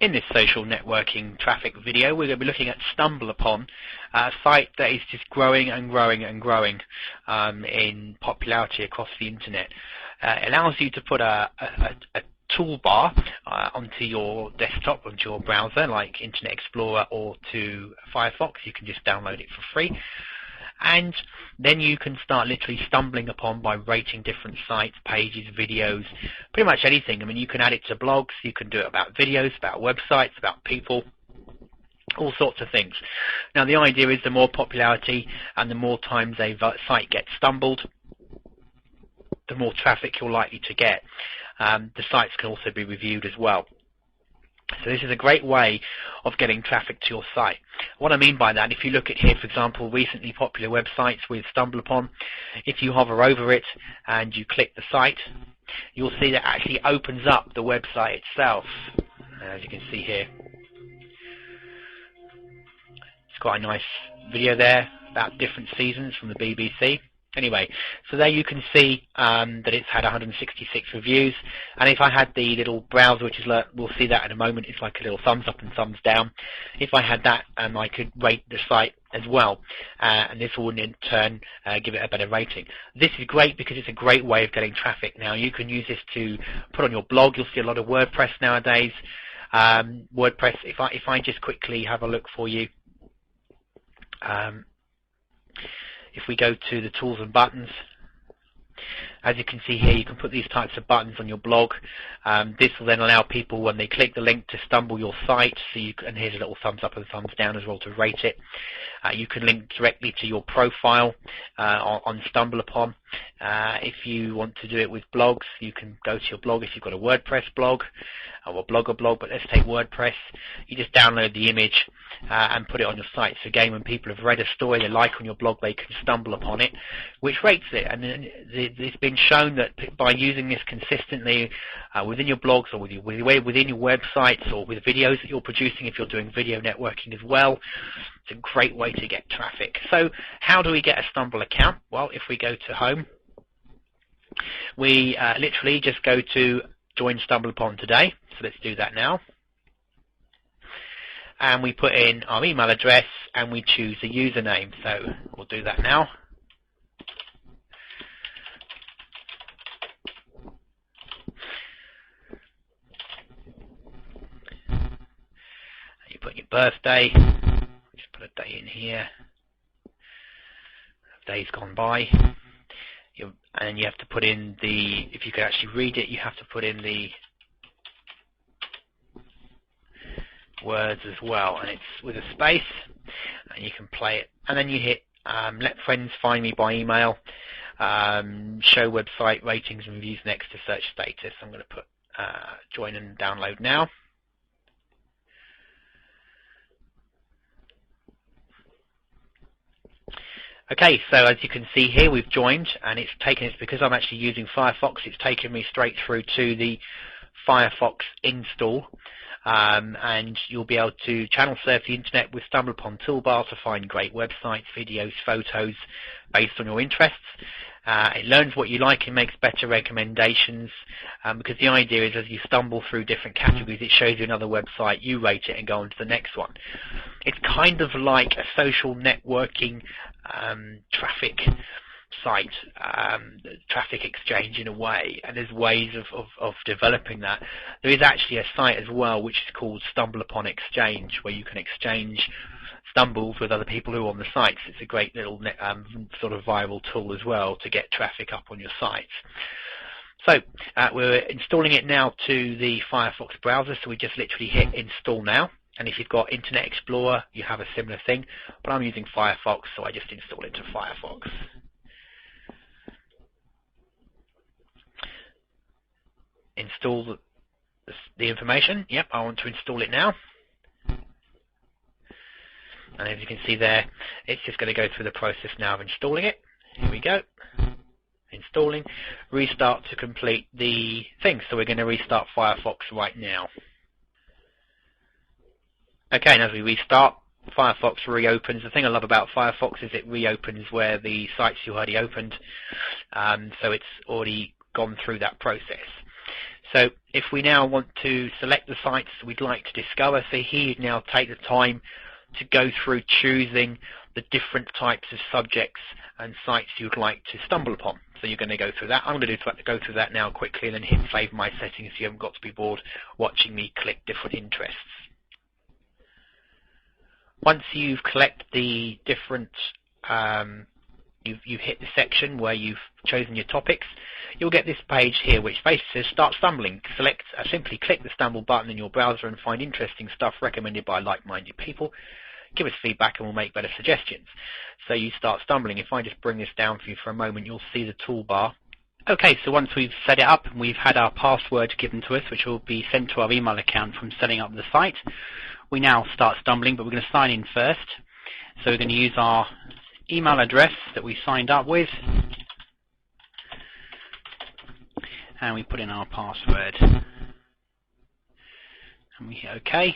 In this social networking traffic video, we're going to be looking at StumbleUpon, a site that is just growing and growing and growing in popularity across the internet. It allows you to put a toolbar onto your desktop, onto your browser, like Internet Explorer or to Firefox. You can just download it for free. And then you can start literally stumbling upon by rating different sites, pages, videos, pretty much anything. I mean, you can add it to blogs, you can do it about videos, about websites, about people, all sorts of things. Now, the idea is the more popularity and the more times a site gets stumbled, the more traffic you're likely to get. The sites can also be reviewed as well. So this is a great way of getting traffic to your site. What I mean by that, if you look at here, for example, recently popular websites with StumbleUpon, if you hover over it and you click the site, you'll see that it actually opens up the website itself, as you can see here. It's quite a nice video there about different seasons from the BBC. Anyway, so there you can see that it's had 166 reviews, and if I had the little browser, which is, we'll see that in a moment, it's like a little thumbs up and thumbs down. If I had that, I could rate the site as well, and this will in turn give it a better rating. This is great because it's a great way of getting traffic. Now, you can use this to put on your blog. You'll see a lot of WordPress nowadays. WordPress, if I just quickly have a look for you. If we go to the tools and buttons, as you can see here, you can put these types of buttons on your blog. This will then allow people, when they click the link, to stumble your site. So and here's a little thumbs up and thumbs down as well to rate it. You can link directly to your profile on StumbleUpon. If you want to do it with blogs, you can go to your blog if you've got a WordPress blog or a Blogger blog, but let's take WordPress. You just download the image and put it on your site. So again, when people have read a story they like on your blog, they can stumble upon it, which rates it. And it's been shown that by using this consistently within your blogs or within your websites or with videos that you're producing, if you're doing video networking as well, it's a great way to get traffic. So how do we get a Stumble account? Well, if we go to home, we literally just go to join StumbleUpon today. So let's do that now. And we put in our email address and we choose a username. So we'll do that now. You put your birthday. Just put a day in here. Days gone by. And you have to put in the, if you can actually read it, you have to put in the words as well, and it's with a space, and you can play it. And then you hit let friends find me by email, show website ratings and reviews next to search status. I'm going to put join and download now. Okay, so as you can see here, we've joined, and it's because I'm actually using Firefox, it's taken me straight through to the Firefox install, and you'll be able to channel surf the internet with StumbleUpon toolbar to find great websites, videos, photos based on your interests. It learns what you like and makes better recommendations, because the idea is as you stumble through different categories, it shows you another website, you rate it and go on to the next one. It's kind of like a social networking traffic site, traffic exchange in a way, and there's ways of developing that. There is actually a site as well which is called StumbleUpon Exchange, where you can exchange stumbles with other people who are on the sites. It's a great little sort of viral tool as well to get traffic up on your sites. So we're installing it now to the Firefox browser, so we just literally hit install now. And if you've got Internet Explorer, you have a similar thing, but I'm using Firefox, so I just install it to Firefox. Install the information. Yep, I want to install it now. And as you can see there, it's just going to go through the process now of installing it. Here we go. Installing. Restart to complete the thing. So we're going to restart Firefox right now. Okay, and as we restart, Firefox reopens. The thing I love about Firefox is it reopens where the sites you already opened. So it's already gone through that process. So if we now want to select the sites we'd like to discover, so here you now take the time to go through choosing the different types of subjects and sites you'd like to stumble upon. So you're going to go through that. I'm going to go through that now quickly and then hit save my settings so you haven't got to be bored watching me click different interests. Once you've collected the different, you've hit the section where you've chosen your topics, you'll get this page here which basically says Start Stumbling. Simply click the Stumble button in your browser and find interesting stuff recommended by like-minded people. Give us feedback and we'll make better suggestions. So you start stumbling. If I just bring this down for you for a moment, you'll see the toolbar. Okay, so once we've set it up and we've had our password given to us, which will be sent to our email account from setting up the site, we now start stumbling, but we're going to sign in first. So we're going to use our email address that we signed up with, and we put in our password. And we hit OK.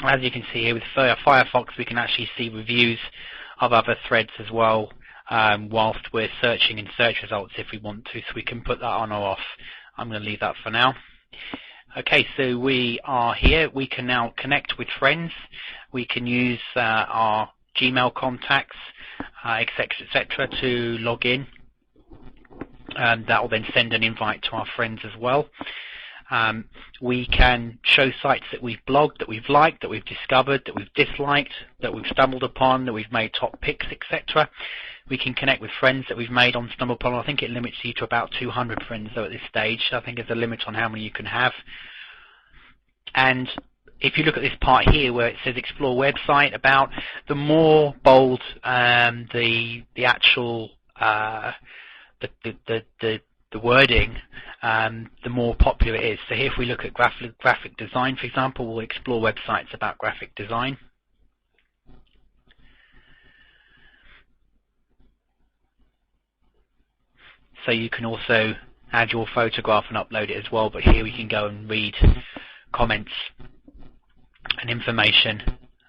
As you can see here with Firefox, we can actually see reviews of other threads as well whilst we're searching in search results if we want to, so we can put that on or off. I'm going to leave that for now. Okay, so we are here. We can now connect with friends. We can use our Gmail contacts, etc., etc., to log in. That will then send an invite to our friends as well. We can show sites that we've blogged, that we've liked, that we've discovered, that we've disliked, that we've stumbled upon, that we've made top picks, etc. We can connect with friends that we've made on StumbleUpon. I think it limits you to about 200 friends though at this stage. I think there's a limit on how many you can have. And if you look at this part here where it says explore website, about, the more bold the actual the wording, the more popular it is. So here if we look at graphic design, for example, we'll explore websites about graphic design. So you can also add your photograph and upload it as well, but here we can go and read comments and information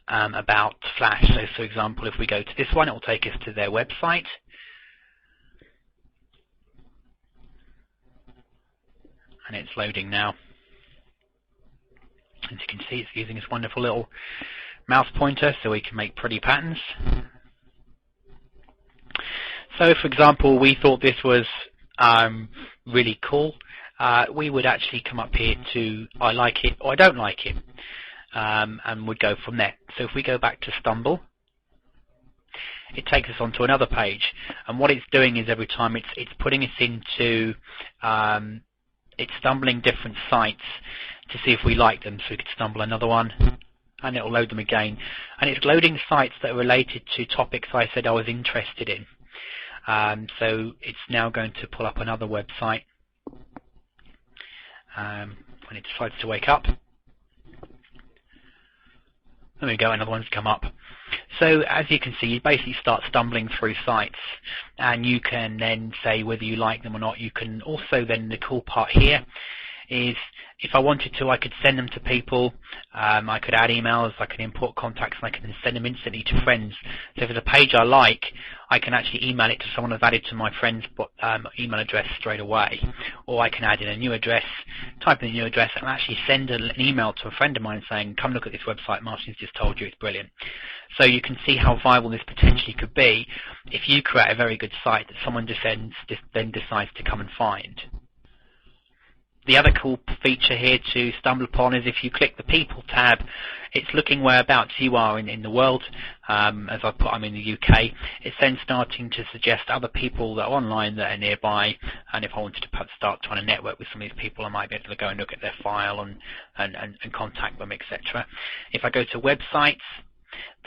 about Flash. So for example, if we go to this one, it will take us to their website. And it's loading now. As you can see, it's using this wonderful little mouse pointer so we can make pretty patterns. So for example, we thought this was really cool. We would actually come up here to I like it or I don't like it, and would go from there. So if we go back to Stumble, it takes us onto another page, and what it's doing is every time it's putting us into it's stumbling different sites to see if we like them. So we could stumble another one, and it will load them again. And it's loading sites that are related to topics I said I was interested in. So it's now going to pull up another website when it decides to wake up. There we go, another one's come up. So as you can see, you basically start stumbling through sites, and you can then say whether you like them or not. You can also then, the cool part here is if I wanted to, I could send them to people. I could add emails, I can import contacts, and I can then send them instantly to friends. So if there's a page I like, I can actually email it to someone I've added to my friend's email address straight away. Or I can add in a new address, type in a new address, and actually send an email to a friend of mine saying, come look at this website, Martin's just told you, it's brilliant. So you can see how viable this potentially could be if you create a very good site that someone then decides to come and find. The other cool feature here to stumble upon is if you click the People tab, it's looking whereabouts you are in the world. As I put, I'm in the UK. It's then starting to suggest other people that are online that are nearby, and if I wanted to start trying to network with some of these people, I might be able to go and look at their file and contact them, etc. If I go to websites,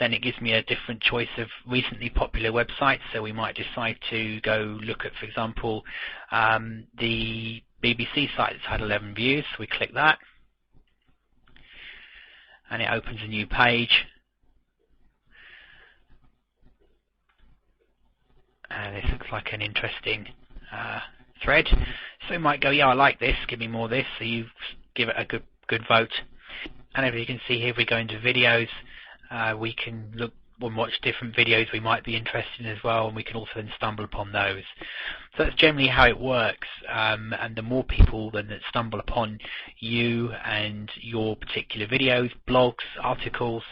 then it gives me a different choice of recently popular websites. So we might decide to go look at, for example, the BBC site that's had 11 views. So we click that, and it opens a new page. This looks like an interesting thread. So we might go, yeah, I like this, give me more of this. So you give it a good vote. And as you can see here, if we go into videos, we can and watch different videos we might be interested in as well, and we can also then stumble upon those. So that's generally how it works, and the more people that stumble upon you and your particular videos, blogs, articles,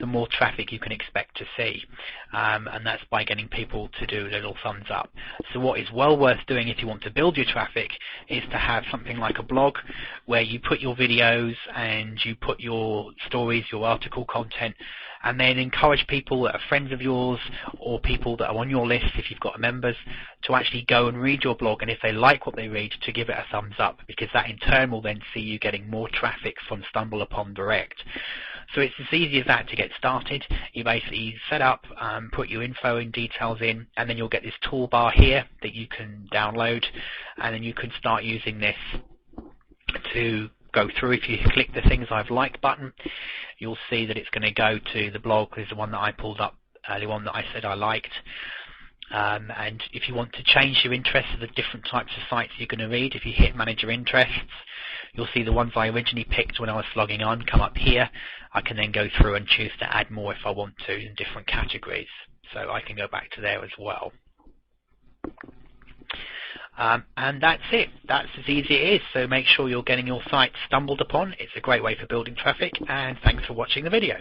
the more traffic you can expect to see, and that's by getting people to do a little thumbs up. So what is well worth doing if you want to build your traffic is to have something like a blog where you put your videos and you put your stories, your article content, and then encourage people that are friends of yours or people that are on your list, if you've got members, to actually go and read your blog, and if they like what they read, to give it a thumbs up, because that in turn will then see you getting more traffic from StumbleUpon direct. So it's as easy as that to get started. You basically set up, put your info and details in, and then you'll get this toolbar here that you can download, and then you can start using this to go through. If you click the things I've liked button, you'll see that it's going to go to the blog. There's the one that I pulled up earlier on that I said I liked. And if you want to change your interests to the different types of sites you're going to read, if you hit manage your interests, you'll see the ones I originally picked when I was logging on come up here. I can then go through and choose to add more if I want to in different categories. So I can go back to there as well. And that's it. That's as easy as it is. So make sure you're getting your site stumbled upon. It's a great way for building traffic, and thanks for watching the video.